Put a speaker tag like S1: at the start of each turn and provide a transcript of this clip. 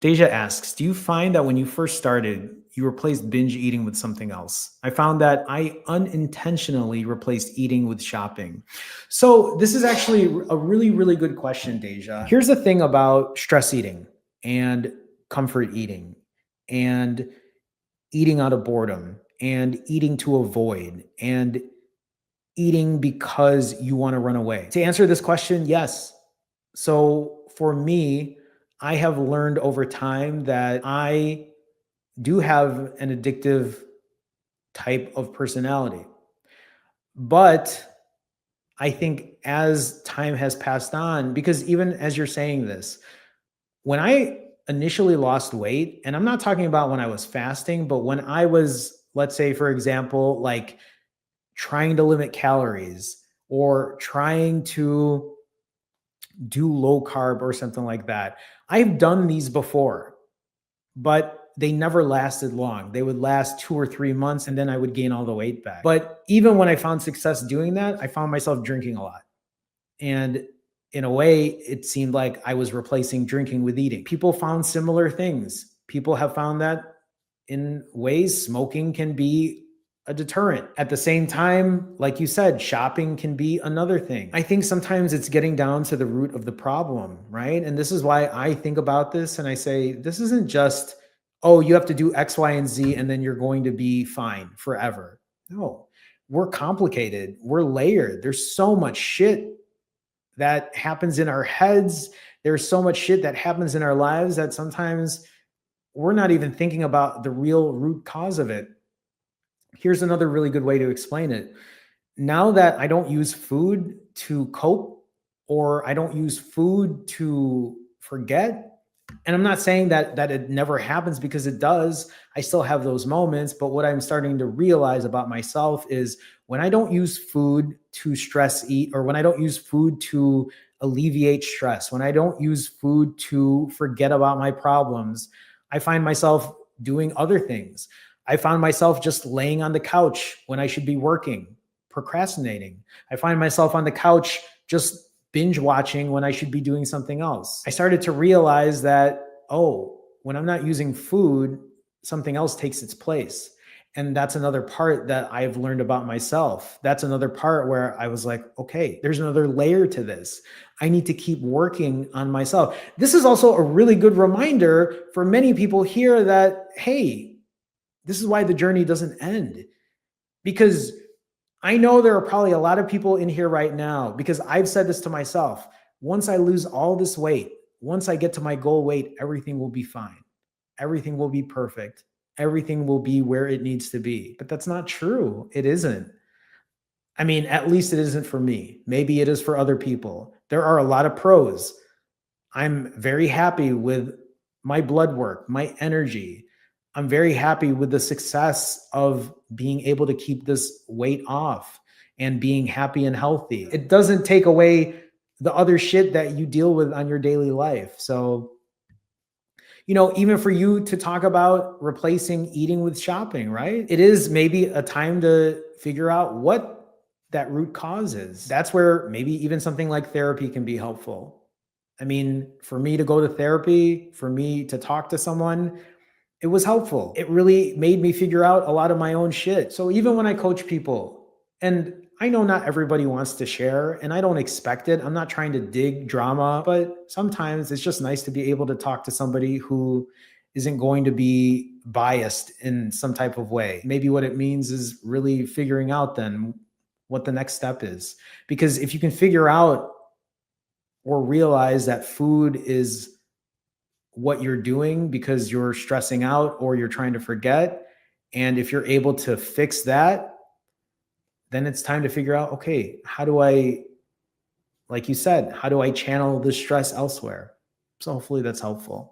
S1: Deja asks, do you find that when you first started, you replaced binge eating with something else? I found that I unintentionally replaced eating with shopping. So, this is actually a really, really good question, Deja. Here's the thing about stress eating and comfort eating and eating out of boredom and eating to avoid and eating because you want to run away. To answer this question, yes. So for me, I have learned over time that I do have an addictive type of personality. But I think as time has passed on, because even as you're saying this, when I initially lost weight, and I'm not talking about when I was fasting, but when I was, let's say, for example, like trying to limit calories or trying to do low carb or something like that. I've done these before, but they never lasted long. They would last 2 or 3 months and then I would gain all the weight back. But even when I found success doing that, I found myself drinking a lot. And in a way, it seemed like I was replacing drinking with eating. People found similar things. People have found that in ways smoking can be a deterrent. At the same time, like you said, shopping can be another thing. I think sometimes it's getting down to the root of the problem, right? And this is why I think about this and I say, this isn't just, oh, you have to do X, Y, and Z, and then you're going to be fine forever. No, we're complicated. We're layered. There's so much shit that happens in our heads. There's so much shit that happens in our lives that sometimes we're not even thinking about the real root cause of it. Here's another really good way to explain it. Now that I don't use food to cope or I don't use food to forget, and I'm not saying that it never happens because it does. I still have those moments, but what I'm starting to realize about myself is when I don't use food to stress eat or when I don't use food to alleviate stress, when I don't use food to forget about my problems, I find myself doing other things. I found myself just laying on the couch when I should be working, procrastinating. I find myself on the couch just binge watching when I should be doing something else. I started to realize that, oh, when I'm not using food, something else takes its place. And that's another part that I've learned about myself. That's another part where I was like, okay, there's another layer to this. I need to keep working on myself. This is also a really good reminder for many people here that, hey, this is why the journey doesn't end. Because I know there are probably a lot of people in here right now, because I've said this to myself. Once I lose all this weight, once I get to my goal weight, everything will be fine. Everything will be perfect. Everything will be where it needs to be. But that's not true. It isn't. I mean, at least it isn't for me. Maybe it is for other people. There are a lot of pros. I'm very happy with my blood work, my energy. I'm very happy with the success of being able to keep this weight off and being happy and healthy. It doesn't take away the other shit that you deal with on your daily life. So, even for you to talk about replacing eating with shopping, right? It is maybe a time to figure out what that root cause is. That's where maybe even something like therapy can be helpful. I mean, for me to go to therapy, for me to talk to someone, it was helpful. It really made me figure out a lot of my own shit. So even when I coach people, and I know not everybody wants to share, and I don't expect it. I'm not trying to dig drama, but sometimes it's just nice to be able to talk to somebody who isn't going to be biased in some type of way. Maybe what it means is really figuring out then what the next step is. Because if you can figure out or realize that food is what you're doing because you're stressing out or you're trying to forget. And if you're able to fix that, then it's time to figure out, okay, how do I, like you said, how do I channel the stress elsewhere? So hopefully that's helpful.